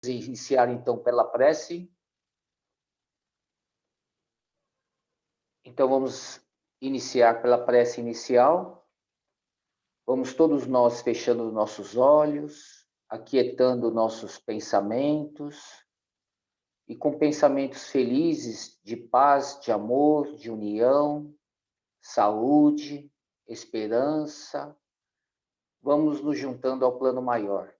iniciar então pela prece. Então vamos iniciar pela prece inicial. Vamos todos nós fechando nossos olhos, aquietando nossos pensamentos e com pensamentos felizes de paz, de amor, de união, saúde, esperança. Vamos nos juntando ao plano maior.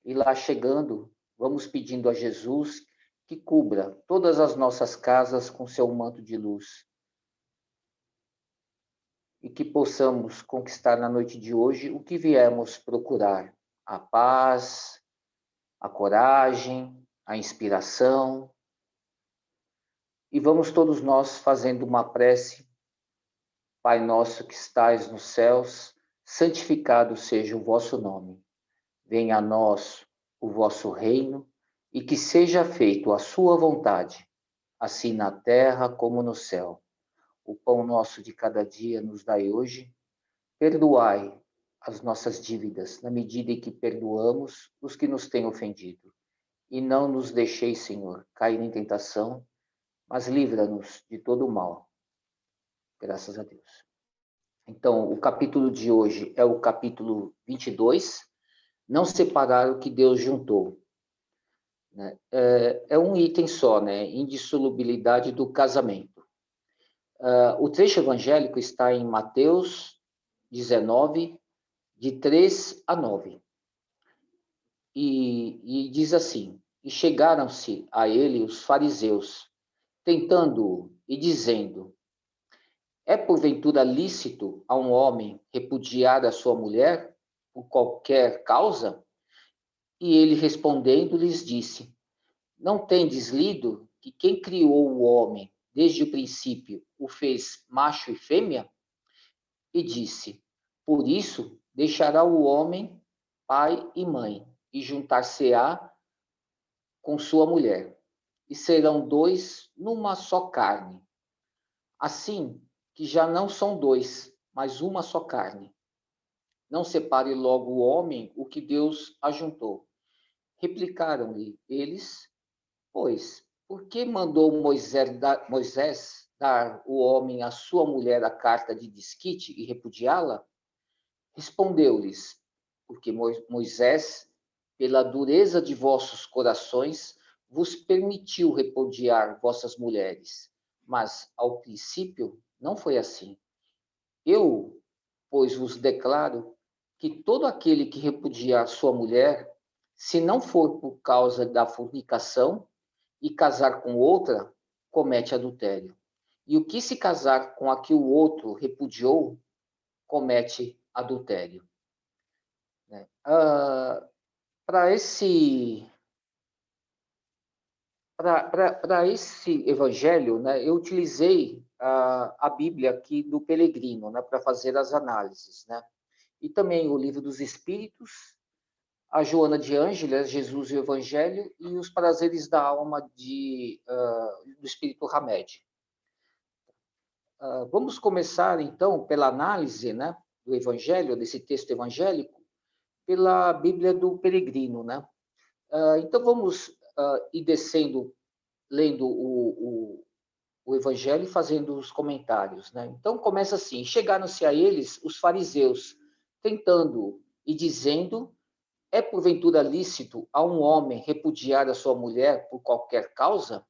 E lá chegando, vamos pedindo a Jesus que cubra todas as nossas casas com seu manto de luz. E que possamos conquistar na noite de hoje o que viemos procurar: a paz, a coragem, a inspiração. E vamos todos nós fazendo uma prece. Pai nosso que estais nos céus, santificado seja o vosso nome. Venha a nós o vosso reino e que seja feito a sua vontade, assim na terra como no céu. O pão nosso de cada dia nos dai hoje. Perdoai as nossas dívidas, na medida em que perdoamos os que nos têm ofendido. E não nos deixeis, Senhor, cair em tentação, mas livra-nos de todo o mal. Graças a Deus. Então, o capítulo de hoje é o capítulo 22, não separar o que Deus juntou. É um item só, né? Indissolubilidade do casamento. O trecho evangélico está em Mateus 19, de 3 a 9. E diz assim: E chegaram-se a ele os fariseus, tentando-o e dizendo: É porventura lícito a um homem repudiar a sua mulher por qualquer causa? E ele respondendo lhes disse: Não tendes lido que quem criou o homem desde o princípio o fez macho e fêmea? E disse: Por isso deixará o homem pai e mãe, e juntar-se-á com sua mulher, e serão dois numa só carne. Assim que já não são dois, mas uma só carne. Não separe logo o homem o que Deus ajuntou. Replicaram-lhe eles: Pois, por que mandou Moisés dar o homem à sua mulher a carta de desquite e repudiá-la? Respondeu-lhes: Porque Moisés, pela dureza de vossos corações, vos permitiu repudiar vossas mulheres. Mas, ao princípio, não foi assim. Eu, pois, vos declaro que todo aquele que repudiar sua mulher, se não for por causa da fornicação, e casar com outra, comete adultério. E o que se casar com a que o outro repudiou, comete adultério. Né? Para esse evangelho, né, eu utilizei a Bíblia aqui do Peregrino, né, para fazer as análises, né? E também o Livro dos Espíritos, a Joana de Ângeles, Jesus e o Evangelho, e os Prazeres da Alma do Espírito Hamed. Vamos começar, então, pela análise, né, do Evangelho, desse texto evangélico, pela Bíblia do Peregrino, né? Então, vamos ir descendo, lendo o Evangelho e fazendo os comentários, né? Então, começa assim: Chegaram-se a eles os fariseus, tentando e dizendo: É porventura lícito a um homem repudiar a sua mulher por qualquer causa?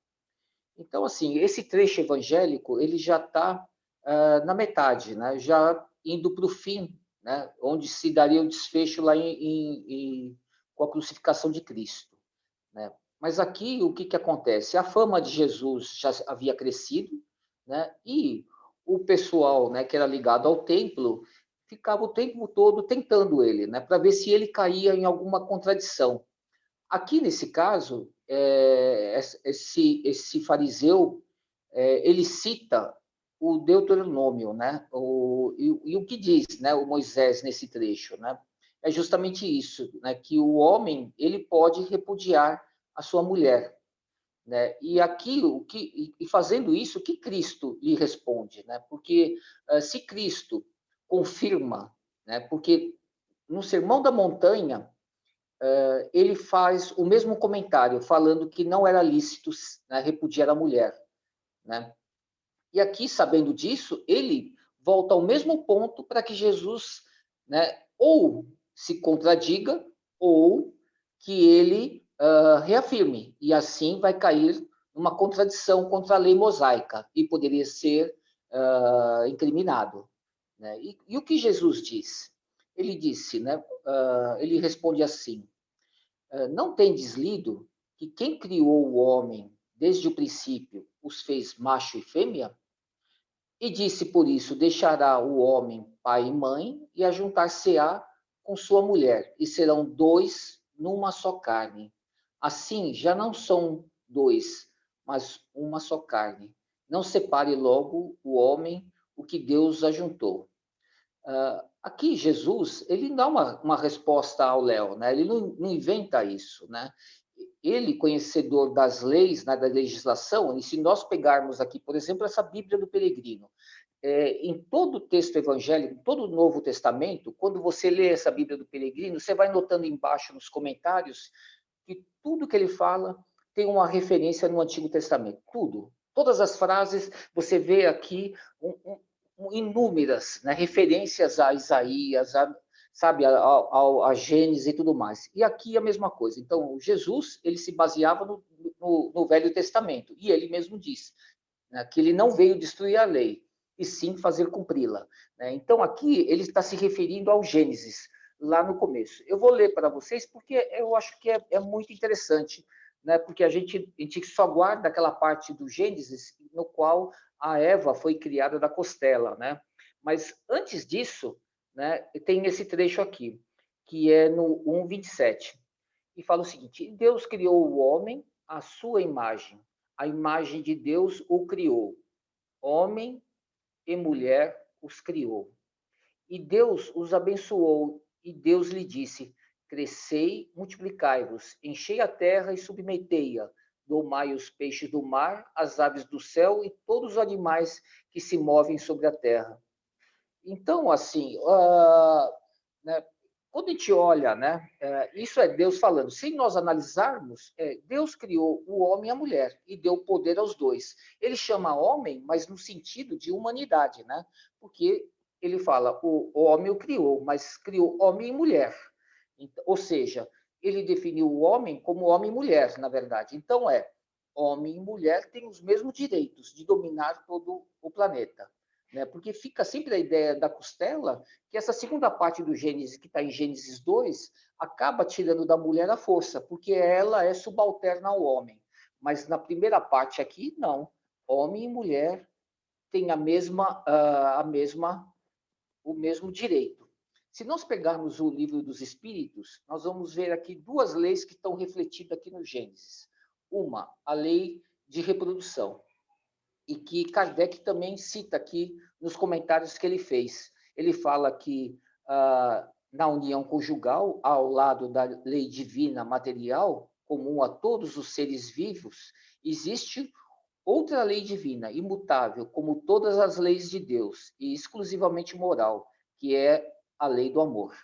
Então, assim, esse trecho evangélico, ele já está na metade, né? Já indo para o fim, né? Onde se daria o desfecho lá com a crucificação de Cristo, né? Mas aqui, o que acontece? A fama de Jesus já havia crescido, né? E o pessoal, né, que era ligado ao templo ficava o tempo todo tentando ele, né, para ver se ele caía em alguma contradição. Aqui, nesse caso, esse fariseu, ele cita o Deuteronômio, né? E o que diz, né, o Moisés nesse trecho, né? É justamente isso, né? Que o homem ele pode repudiar a sua mulher, né? E aqui e fazendo isso, o que Cristo lhe responde, né? Porque se Cristo confirma, né? Porque no Sermão da Montanha ele faz o mesmo comentário, falando que não era lícito, né, repudiar a mulher, né? E aqui, sabendo disso, ele volta ao mesmo ponto para que Jesus, né, ou se contradiga, ou que ele reafirme, e assim vai cair numa contradição contra a lei mosaica, e poderia ser incriminado. Né? E o que Jesus diz? Ele disse, né, ele responde assim, não tendes lido que quem criou o homem desde o princípio os fez macho e fêmea? E disse por isso: deixará o homem pai e mãe e ajuntar-se-á com sua mulher, e serão dois numa só carne. Assim, já não são dois, mas uma só carne. Não separe logo o homem o que Deus ajuntou. Aqui, Jesus, ele dá uma resposta ao Léo, né? Ele não inventa isso, né? Ele, conhecedor das leis, né, da legislação, e se nós pegarmos aqui, por exemplo, essa Bíblia do Peregrino, em todo o texto evangélico, todo o Novo Testamento, quando você lê essa Bíblia do Peregrino, você vai notando embaixo nos comentários que tudo que ele fala tem uma referência no Antigo Testamento. Tudo. Todas as frases, você vê aqui inúmeras, né, referências a Isaías, sabe, a Gênesis e tudo mais. E aqui a mesma coisa. Então, Jesus, ele se baseava no Velho Testamento, e ele mesmo diz, né, que ele não veio destruir a lei, e sim fazer cumpri-la. Né? Então, aqui ele está se referindo ao Gênesis, lá no começo. Eu vou ler para vocês, porque eu acho que é muito interessante, né? Porque a gente só guarda aquela parte do Gênesis no qual a Eva foi criada da costela, né? Mas antes disso, né, tem esse trecho aqui, que é no 1:27, e fala o seguinte: Deus criou o homem à sua imagem, a imagem de Deus o criou, homem e mulher os criou. E Deus os abençoou, e Deus lhe disse: crescei, multiplicai-vos, enchei a terra e submetei-a, domai os peixes do mar, as aves do céu e todos os animais que se movem sobre a terra. Então, assim, né, quando a gente olha, né, isso é Deus falando. Se nós analisarmos, Deus criou o homem e a mulher e deu poder aos dois. Ele chama homem, mas no sentido de humanidade, né? Porque ele fala, o homem o criou, mas criou homem e mulher. Então, ou seja, ele definiu o homem como homem e mulher, na verdade. Então, homem e mulher têm os mesmos direitos de dominar todo o planeta. Né? Porque fica sempre a ideia da costela, que essa segunda parte do Gênesis, que está em Gênesis 2, acaba tirando da mulher a força, porque ela é subalterna ao homem. Mas na primeira parte aqui, não. Homem e mulher têm o mesmo direito. Se nós pegarmos o livro dos Espíritos, nós vamos ver aqui duas leis que estão refletidas aqui no Gênesis. Uma, a lei de reprodução, e que Kardec também cita aqui nos comentários que ele fez. Ele fala que na união conjugal, ao lado da lei divina material, comum a todos os seres vivos, existe outra lei divina, imutável, como todas as leis de Deus, e exclusivamente moral, que é a lei do amor.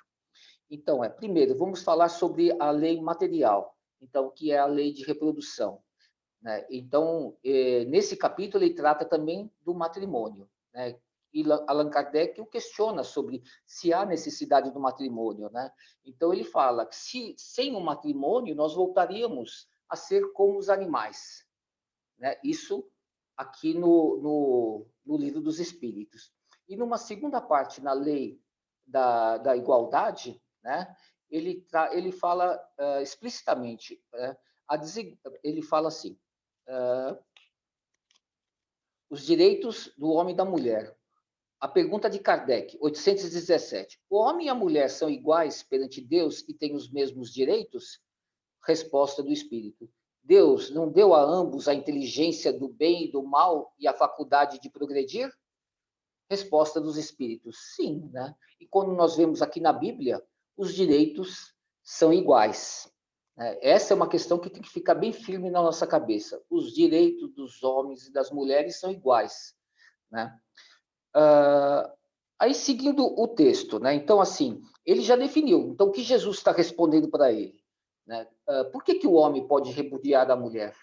Então, primeiro, vamos falar sobre a lei material, então, que é a lei de reprodução. Né? Então, nesse capítulo, ele trata também do matrimônio. Né? E Allan Kardec o questiona sobre se há necessidade do matrimônio. Né? Então, ele fala que sem o matrimônio, nós voltaríamos a ser como os animais. Né? Isso aqui no Livro dos Espíritos. E numa segunda parte, na lei da igualdade, né? ele fala explicitamente, né? Ele fala assim, os direitos do homem e da mulher. A pergunta de Kardec, 817. O homem e a mulher são iguais perante Deus e têm os mesmos direitos? Resposta do Espírito. Deus não deu a ambos a inteligência do bem e do mal e a faculdade de progredir? Resposta dos Espíritos. Sim, né? E quando nós vemos aqui na Bíblia, os direitos são iguais. Essa é uma questão que tem que ficar bem firme na nossa cabeça. Os direitos dos homens e das mulheres são iguais. Né? Aí, seguindo o texto, né? Então, assim, ele já definiu. Então, o que Jesus está respondendo para ele? né? Por que o homem pode repudiar a mulher?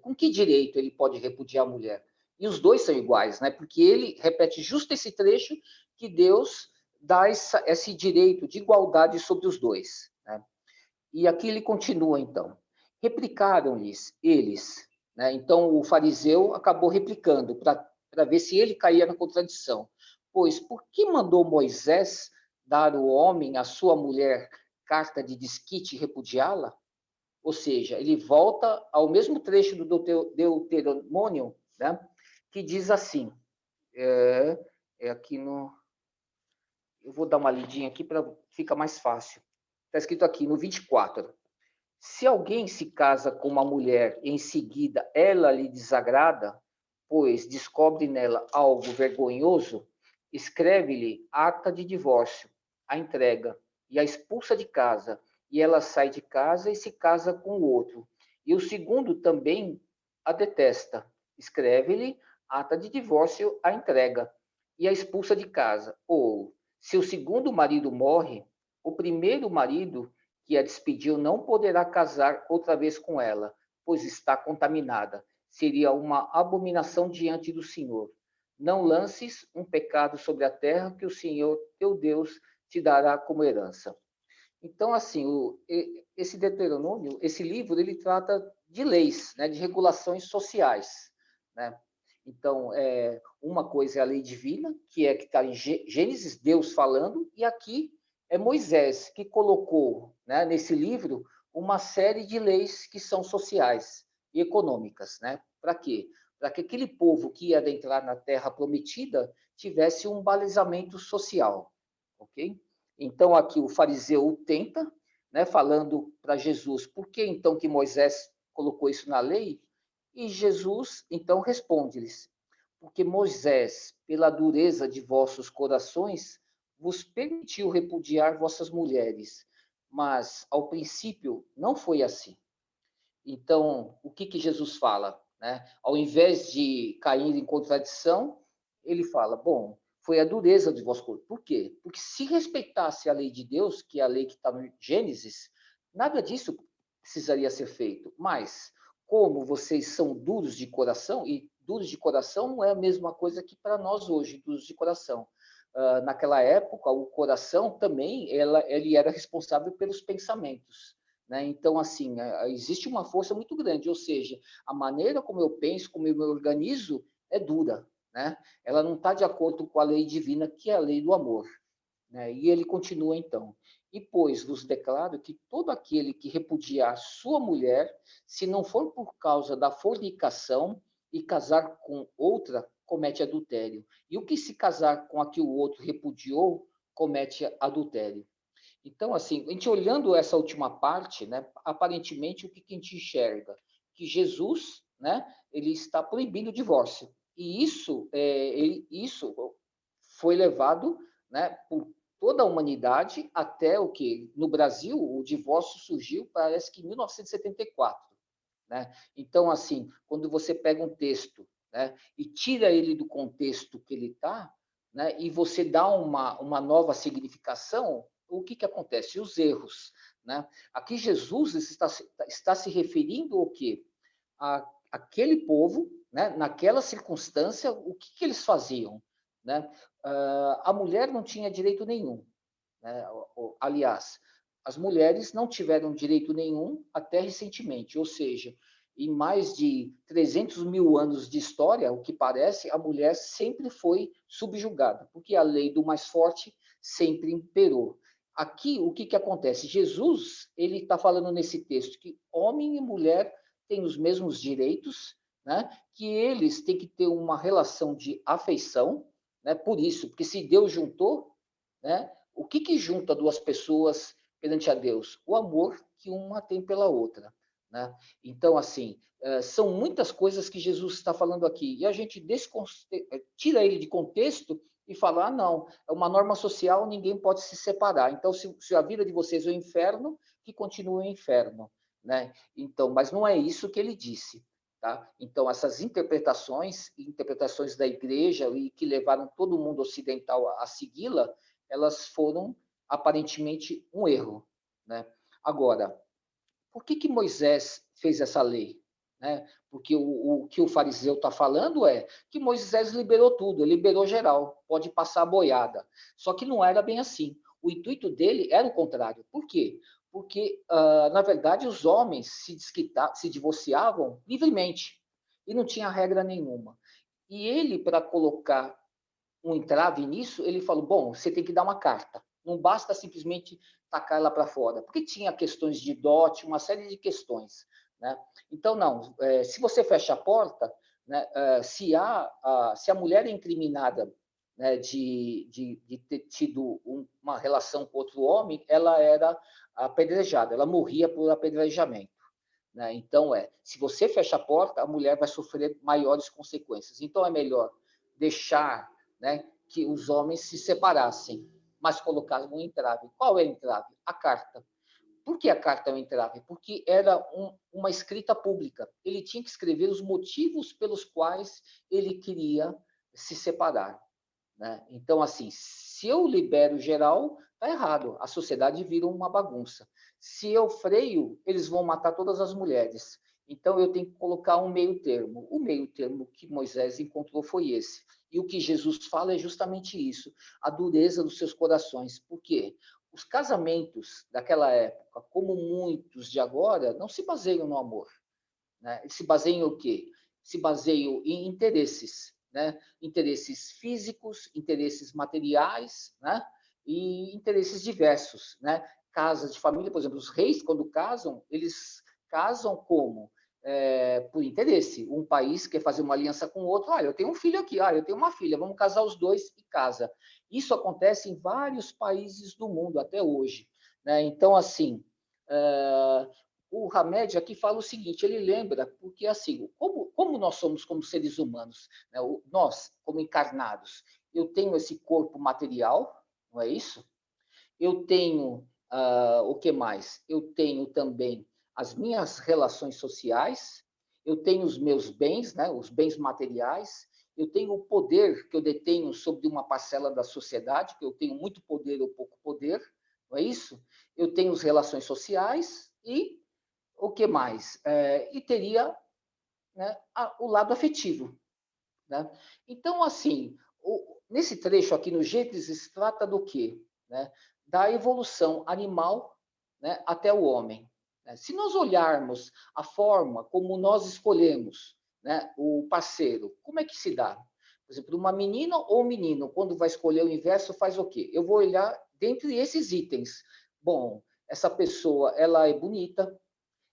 Com que direito ele pode repudiar a mulher? E os dois são iguais, né? Porque ele repete justo esse trecho que Deus dá esse direito de igualdade sobre os dois, né? E aqui ele continua, então. Replicaram-lhes eles, né? Então o fariseu acabou replicando para ver se ele caía na contradição. Pois, por que mandou Moisés dar ao homem, a sua mulher, carta de desquite e repudiá-la? Ou seja, ele volta ao mesmo trecho do Deuteronômio, né? Que diz assim, aqui no... Eu vou dar uma lidinha aqui para ficar mais fácil. Está escrito aqui no 24. Se alguém se casa com uma mulher e em seguida ela lhe desagrada, pois descobre nela algo vergonhoso, escreve-lhe ata de divórcio, a entrega e a expulsa de casa, e ela sai de casa e se casa com o outro. E o segundo também a detesta, escreve-lhe ata de divórcio, a entrega e a expulsa de casa. Ou, se o segundo marido morre, o primeiro marido que a despediu não poderá casar outra vez com ela, pois está contaminada. Seria uma abominação diante do Senhor. Não lances um pecado sobre a terra que o Senhor, teu Deus, te dará como herança. Então, assim, esse Deuteronômio, esse livro, ele trata de leis, né, de regulações sociais, né? Então, uma coisa é a lei divina, que está em Gênesis, Deus falando, e aqui é Moisés que colocou, né, nesse livro uma série de leis que são sociais e econômicas, né? Para quê? Para que aquele povo que ia adentrar na Terra Prometida tivesse um balizamento social, ok? Então aqui o fariseu tenta, né, falando para Jesus, por que então que Moisés colocou isso na lei? E Jesus então responde-lhes, porque Moisés, pela dureza de vossos corações, vos permitiu repudiar vossas mulheres, mas ao princípio não foi assim. Então, o que Jesus fala, né? Ao invés de cair em contradição, ele fala: bom, foi a dureza de vosso corpo. Por quê? Porque se respeitasse a lei de Deus, que é a lei que está no Gênesis, nada disso precisaria ser feito. Mas, como vocês são duros de coração, e duros de coração não é a mesma coisa que para nós hoje, duros de coração. Naquela época, o coração também ele era responsável pelos pensamentos. Né? Então, assim, existe uma força muito grande, ou seja, a maneira como eu penso, como eu me organizo, é dura. Né? Ela não está de acordo com a lei divina, que é a lei do amor. Né? E ele continua então. E pois vos declaro que todo aquele que repudiar sua mulher, se não for por causa da fornicação e casar com outra, comete adultério. E o que se casar com a que o outro repudiou, comete adultério. Então, assim, a gente olhando essa última parte, né, aparentemente o que a gente enxerga? Que Jesus, né, ele está proibindo o divórcio. E isso foi levado, né, por toda a humanidade até o que? No Brasil, o divórcio surgiu, parece que em 1974. Né? Então, assim, quando você pega um texto, né, e tira ele do contexto que ele está, né, e você dá uma nova significação, o que acontece? Os erros. Né? Aqui Jesus está se referindo ao quê? Aquele povo, né, naquela circunstância, o que eles faziam? Né? A mulher não tinha direito nenhum. Né? Aliás, as mulheres não tiveram direito nenhum até recentemente, ou seja, em mais de 300 mil anos de história, o que parece, a mulher sempre foi subjugada, porque a lei do mais forte sempre imperou. Aqui, o que acontece? Jesus, ele está falando nesse texto que homem e mulher têm os mesmos direitos, né? Que eles têm que ter uma relação de afeição, né? Por isso, porque se Deus juntou, né? O que junta duas pessoas perante a Deus? O amor que uma tem pela outra. Né? Então, assim, são muitas coisas que Jesus está falando aqui. E a gente tira ele de contexto e fala, não, é uma norma social, ninguém pode se separar. Então, se a vida de vocês é o inferno, que continue o inferno. Né? Então, mas não é isso que ele disse. Tá? Então, essas interpretações da igreja e que levaram todo mundo ocidental a segui-la, elas foram aparentemente um erro. Né? Agora, por que Moisés fez essa lei? Né? Porque o que o fariseu está falando é que Moisés liberou tudo, ele liberou geral, pode passar a boiada. Só que não era bem assim. O intuito dele era o contrário. Por quê? Porque, na verdade, os homens se divorciavam livremente e não tinha regra nenhuma. E ele, para colocar um entrave nisso, ele falou: bom, você tem que dar uma carta. Não basta simplesmente tacar ela para fora, porque tinha questões de dote, uma série de questões. Né? Então, não, se você fecha a porta, né, se a mulher é incriminada, né, de ter tido uma relação com outro homem, ela era apedrejada, ela morria por apedrejamento. Né? Então, se você fecha a porta, a mulher vai sofrer maiores consequências. Então, é melhor deixar, né, que os homens se separassem, mas colocar um entrave. Qual é o entrave? A carta. Por que a carta é um entrave? Porque era uma escrita pública. Ele tinha que escrever os motivos pelos quais ele queria se separar. Né? Então, assim, se eu libero geral, tá errado. A sociedade vira uma bagunça. Se eu freio, eles vão matar todas as mulheres. Então, eu tenho que colocar um meio termo. O meio termo que Moisés encontrou foi esse. E o que Jesus fala é justamente isso: a dureza dos seus corações. Por quê? Os casamentos daquela época, como muitos de agora, não se baseiam no amor. Né? Eles se baseiam em o quê? Se baseiam em interesses, né? Interesses físicos, interesses materiais, né? E interesses diversos, né? Casas de família, por exemplo, os reis, quando casam, eles casam como? Por interesse. Um país quer fazer uma aliança com o outro. Olha, eu tenho um filho aqui, olha, eu tenho uma filha, vamos casar os dois e casa. Isso acontece em vários países do mundo até hoje. Né? Então, assim, o Hamed aqui fala o seguinte, ele lembra, porque assim, como nós somos como seres humanos, né? Nós, como encarnados, eu tenho esse corpo material, não é isso? Eu tenho, o que mais? Eu tenho também as minhas relações sociais, eu tenho os meus bens, né? Os bens materiais, eu tenho o poder que eu detenho sobre uma parcela da sociedade, que eu tenho muito poder ou pouco poder, não é isso? Eu tenho as relações sociais e o que mais? E teria, né, o lado afetivo. Né? Então, assim, nesse trecho aqui no Gênesis, se trata do quê? Né? Da evolução animal, né, até o homem. Né? Se nós olharmos a forma como nós escolhemos, né, o parceiro, como é que se dá? Por exemplo, uma menina ou um menino, quando vai escolher o inverso, faz o quê? Eu vou olhar dentre esses itens. Bom, essa pessoa, ela é bonita,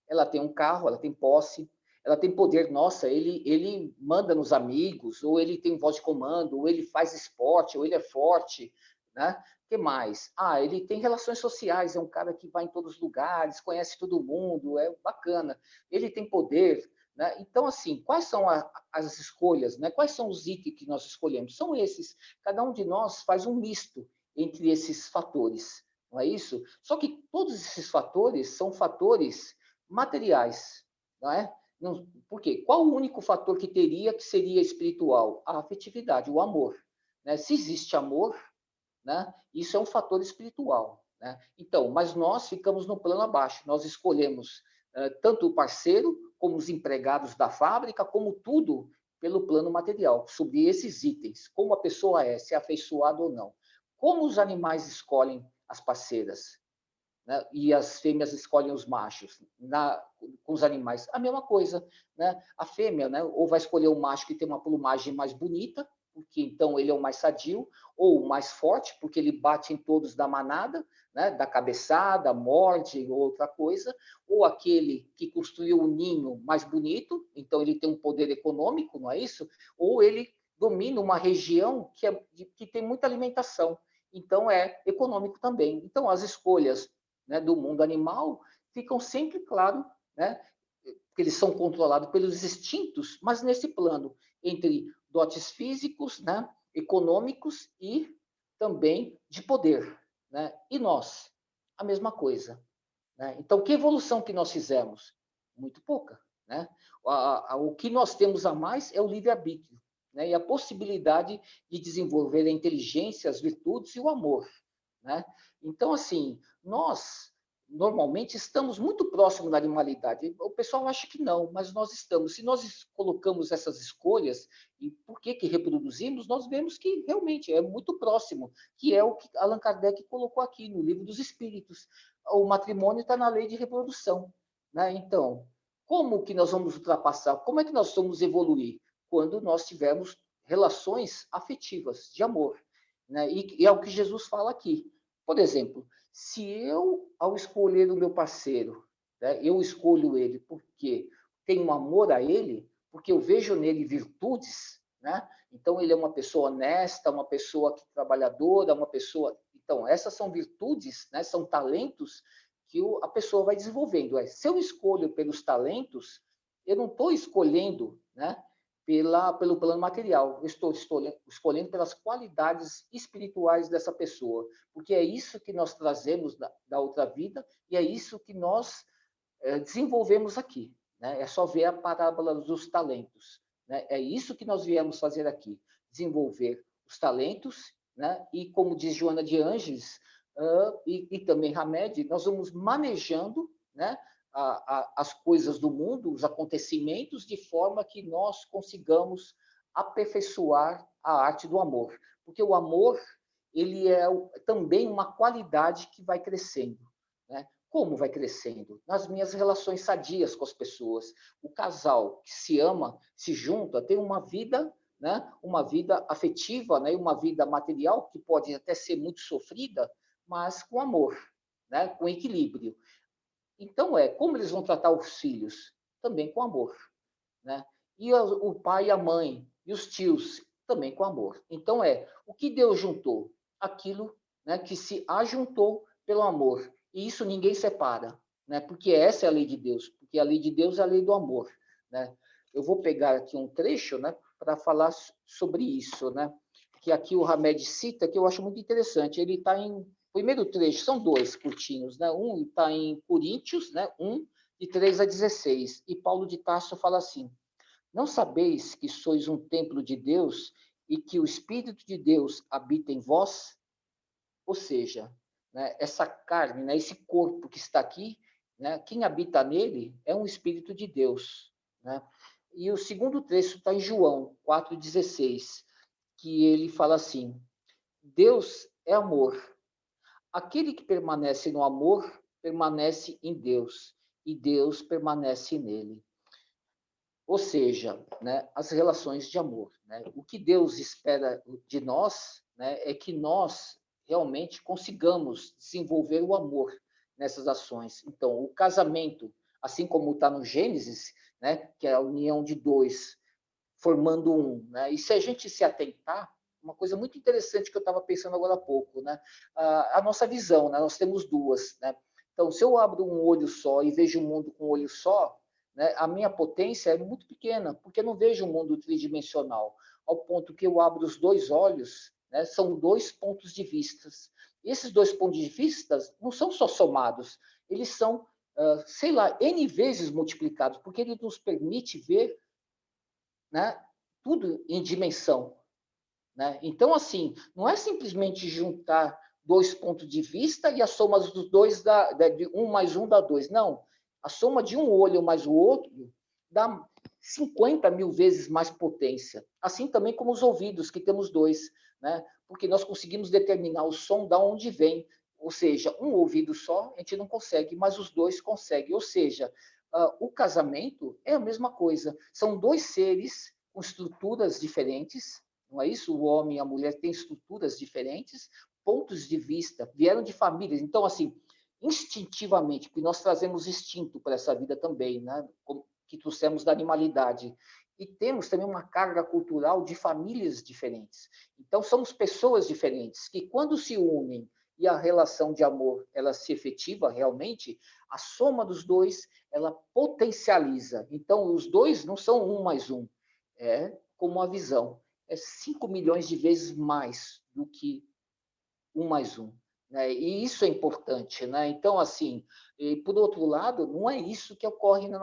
ela tem um carro, ela tem posse, ela tem poder. Nossa, ele manda nos amigos, ou ele tem voz de comando, ou ele faz esporte, ou ele é forte, né? O que mais? Ele tem relações sociais, é um cara que vai em todos os lugares, conhece todo mundo, é bacana. Ele tem poder, né? Então, assim, quais são as escolhas, né? Quais são os itens que nós escolhemos? São esses. Cada um de nós faz um misto entre esses fatores, não é isso? Só que todos esses fatores são fatores materiais, não é? Não, por quê? Qual o único fator que teria que seria espiritual? A afetividade, o amor. Né? Se existe amor, né, isso é um fator espiritual. Né? Então, mas nós ficamos no plano abaixo. Nós escolhemos tanto o parceiro, como os empregados da fábrica, como tudo pelo plano material, sobre esses itens. Como a pessoa é, se é afeiçoada ou não. Como os animais escolhem as parceiras? Né? E as fêmeas escolhem os machos com os animais. A mesma coisa, né? A fêmea, né? Ou vai escolher o macho que tem uma plumagem mais bonita, porque então ele é o mais sadio, ou o mais forte, porque ele bate em todos da manada, né? Da cabeçada, morde ou outra coisa, ou aquele que construiu o ninho mais bonito, então ele tem um poder econômico, não é isso? Ou ele domina uma região que tem muita alimentação, então é econômico também. Então as escolhas, né, do mundo animal ficam sempre claro, né, que eles são controlados pelos instintos, mas nesse plano entre dotes físicos, né, econômicos e também de poder, né? E nós, a mesma coisa, né? Então, que evolução que nós fizemos? Muito pouca, né? O que nós temos a mais é o livre-arbítrio, né? E a possibilidade de desenvolver a inteligência, as virtudes e o amor, né? Então, assim, nós normalmente estamos muito próximos da animalidade. O pessoal acha que não, mas nós estamos. Se nós colocamos essas escolhas, e por que que reproduzimos, nós vemos que realmente é muito próximo, que é o que Allan Kardec colocou aqui no Livro dos Espíritos. O matrimônio está na lei de reprodução, né? Então, como que nós vamos ultrapassar? Como é que nós vamos evoluir? Quando nós tivermos relações afetivas, de amor, né? E é o que Jesus fala aqui. Por exemplo, se eu, ao escolher o meu parceiro, né, eu escolho ele porque tenho amor a ele, porque eu vejo nele virtudes, né? Então ele é uma pessoa honesta, uma pessoa trabalhadora, uma pessoa. Então essas são virtudes, né? São talentos que a pessoa vai desenvolvendo. Se eu escolho pelos talentos, eu não estou escolhendo, né? Pelo plano material, eu estou escolhendo pelas qualidades espirituais dessa pessoa, porque é isso que nós trazemos da outra vida e é isso que nós desenvolvemos aqui. Né? É só ver a parábola dos talentos. Né? É isso que nós viemos fazer aqui, desenvolver os talentos, né? E como diz Joana de Ângeles, e também Hamed, nós vamos manejando, né, as coisas do mundo, os acontecimentos, de forma que nós consigamos aperfeiçoar a arte do amor. Porque o amor, ele é também uma qualidade que vai crescendo. Né? Como vai crescendo? Nas minhas relações sadias com as pessoas. O casal que se ama, se junta, tem uma vida, né? Uma vida afetiva, né? Uma vida material que pode até ser muito sofrida, mas com amor, né? Com equilíbrio. Então, como eles vão tratar os filhos? Também com amor, né? E o pai e a mãe, e os tios, também com amor. Então, o que Deus juntou? Aquilo, né, que se ajuntou pelo amor. E isso ninguém separa, né? Porque essa é a lei de Deus, porque a lei de Deus é a lei do amor, né? Eu vou pegar aqui um trecho, né, para falar sobre isso, né? Que aqui o Hamed cita, que eu acho muito interessante. Ele está em primeiro trecho, são dois curtinhos, né? Um está em Coríntios, né? De 3 a 16. E Paulo de Tarso fala assim: não sabeis que sois um templo de Deus e que o Espírito de Deus habita em vós? Ou seja, né, essa carne, né, esse corpo que está aqui, né, quem habita nele é um Espírito de Deus. Né? E o segundo trecho está em João 4,16, que ele fala assim: Deus é amor. Aquele que permanece no amor permanece em Deus, e Deus permanece nele. Ou seja, né, as relações de amor. Né? O que Deus espera de nós, né, é que nós realmente consigamos desenvolver o amor nessas ações. Então, o casamento, assim como está no Gênesis, né, que é a união de dois formando um. Né? E se a gente se atentar, uma coisa muito interessante que eu estava pensando agora há pouco, né? A nossa visão, né? Nós temos duas. Né? Então, se eu abro um olho só e vejo o mundo com um olho só, né, a minha potência é muito pequena, porque eu não vejo um mundo tridimensional, ao ponto que eu abro os dois olhos, né, são dois pontos de vista. Esses dois pontos de vista não são só somados, eles são, sei lá, N vezes multiplicados, porque ele nos permite ver, né, tudo em dimensão. Né? Então, assim, não é simplesmente juntar dois pontos de vista e a soma dos dois de um mais um dá dois. Não. A soma de um olho mais o outro dá 50 mil vezes mais potência. Assim também como os ouvidos, que temos dois. Né? Porque nós conseguimos determinar o som da onde vem. Ou seja, um ouvido só a gente não consegue, mas os dois conseguem. Ou seja, o casamento é a mesma coisa. São dois seres com estruturas diferentes, não é isso? O homem e a mulher têm estruturas diferentes, pontos de vista, vieram de famílias. Então, assim, instintivamente, porque nós trazemos instinto para essa vida também, né? Que trouxemos da animalidade. E temos também uma carga cultural de famílias diferentes. Então, somos pessoas diferentes, que quando se unem e a relação de amor ela se efetiva realmente, a soma dos dois ela potencializa. Então, os dois não são um mais um, é como a visão. É 5 milhões de vezes mais do que um mais um. Né? E isso é importante. Né? Então, assim, por outro lado, não é isso que ocorre na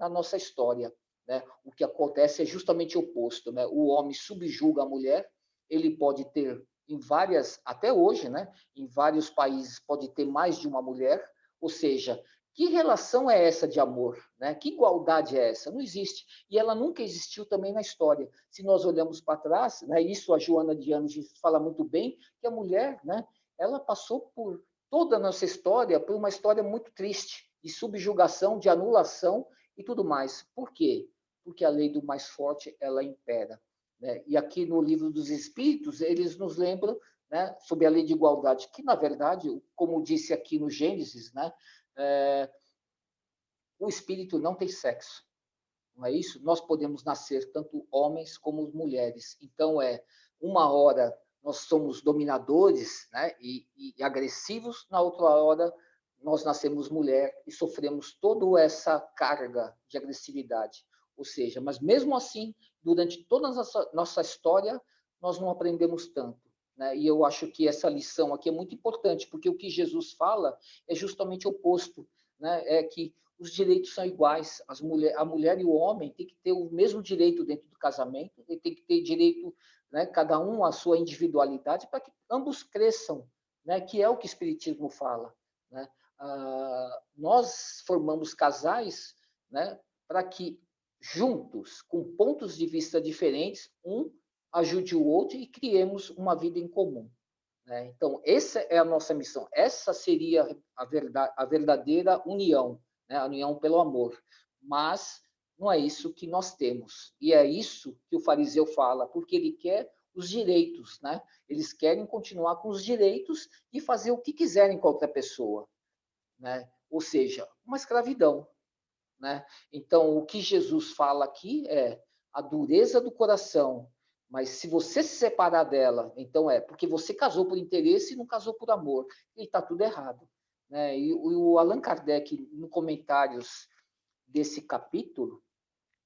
nossa história. Né? O que acontece é justamente o oposto. Né? O homem subjuga a mulher, ele pode ter em várias, até hoje, né? Em vários países pode ter mais de uma mulher, Ou seja, que relação é essa de amor? Né? Que igualdade é essa? Não existe. E ela nunca existiu também na história. Se nós olhamos para trás, né, isso a Joana de Anjos fala muito bem, que a mulher, né, ela passou por toda a nossa história, por uma história muito triste, de subjugação, de anulação e tudo mais. Por quê? Porque a lei do mais forte, ela impera. Né? E aqui no Livro dos Espíritos, eles nos lembram, né, sobre a lei de igualdade, que, na verdade, como disse aqui no Gênesis, né, o espírito não tem sexo, não é isso? Nós podemos nascer tanto homens como mulheres. Então, uma hora nós somos dominadores, né, e agressivos, na outra hora nós nascemos mulher e sofremos toda essa carga de agressividade. Ou seja, mas mesmo assim, durante toda a nossa história, nós não aprendemos tanto. Né? E eu acho que essa lição aqui é muito importante, porque o que Jesus fala é justamente o oposto. Né? É que os direitos são iguais. A mulher e o homem têm que ter o mesmo direito dentro do casamento, e tem que ter direito, né, cada um a sua individualidade, para que ambos cresçam, né, que é o que o Espiritismo fala. Né? Nós formamos casais, né, para que, juntos, com pontos de vista diferentes, um ajude o outro e criemos uma vida em comum. Né? Então, essa é a nossa missão. Essa seria a verdadeira união, né? A união pelo amor. Mas não é isso que nós temos. E é isso que o fariseu fala, porque ele quer os direitos. Né? Eles querem continuar com os direitos e fazer o que quiserem com a outra pessoa. Né? Ou seja, uma escravidão. Né? Então, o que Jesus fala aqui é a dureza do coração, mas se você se separar dela, então porque você casou por interesse e não casou por amor, e está tudo errado. Né? E o Allan Kardec, no comentários desse capítulo,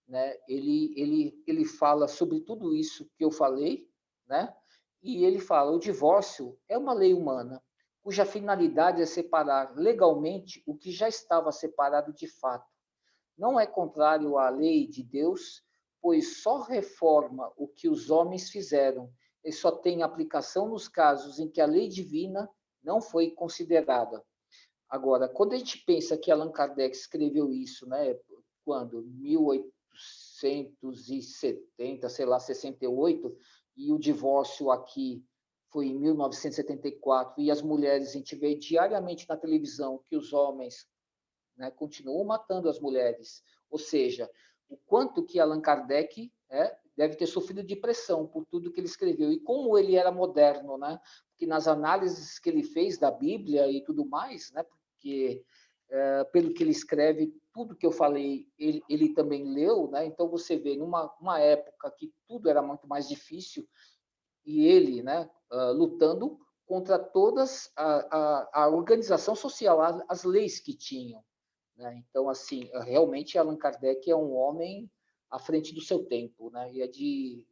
né, ele fala sobre tudo isso que eu falei, né? E ele fala: o divórcio é uma lei humana, cuja finalidade é separar legalmente o que já estava separado de fato. Não é contrário à lei de Deus, pois só reforma o que os homens fizeram e só tem aplicação nos casos em que a lei divina não foi considerada. Agora, quando a gente pensa que Allan Kardec escreveu isso, né, quando? 1870, sei lá, 68, e o divórcio aqui foi em 1974, e as mulheres, a gente vê diariamente na televisão que os homens, né, continuam matando as mulheres. Ou seja, o quanto que Allan Kardec deve ter sofrido de pressão por tudo que ele escreveu. E como ele era moderno, né? Porque nas análises que ele fez da Bíblia e tudo mais, né? Porque pelo que ele escreve, tudo que eu falei, ele também leu, né? Então você vê, numa época que tudo era muito mais difícil, e ele, né, lutando contra todas a organização social, as leis que tinham. Né? Então, assim, realmente Allan Kardec é um homem à frente do seu tempo, né? E é de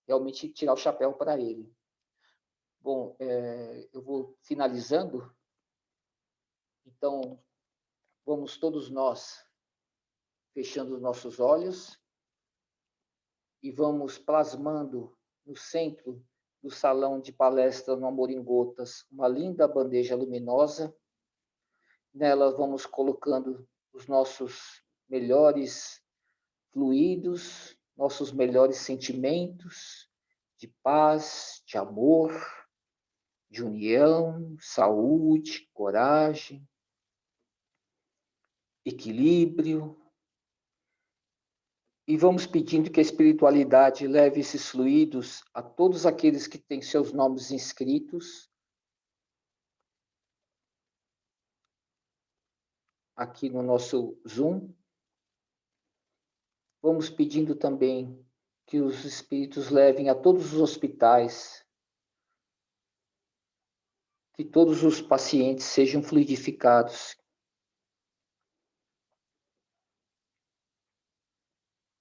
realmente tirar o chapéu para ele. Bom, eu vou finalizando. Então, vamos todos nós fechando os nossos olhos e vamos plasmando no centro do salão de palestra no Amor em Gotas uma linda bandeja luminosa. Nela vamos colocando os nossos melhores fluidos, nossos melhores sentimentos de paz, de amor, de união, saúde, coragem, equilíbrio. E vamos pedindo que a espiritualidade leve esses fluidos a todos aqueles que têm seus nomes inscritos aqui no nosso Zoom. Vamos pedindo também que os espíritos levem a todos os hospitais, que todos os pacientes sejam fluidificados,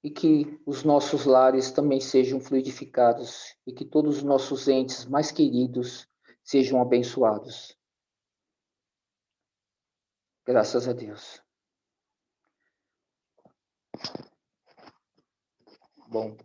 e que os nossos lares também sejam fluidificados, e que todos os nossos entes mais queridos sejam abençoados. Graças a Deus. Bom.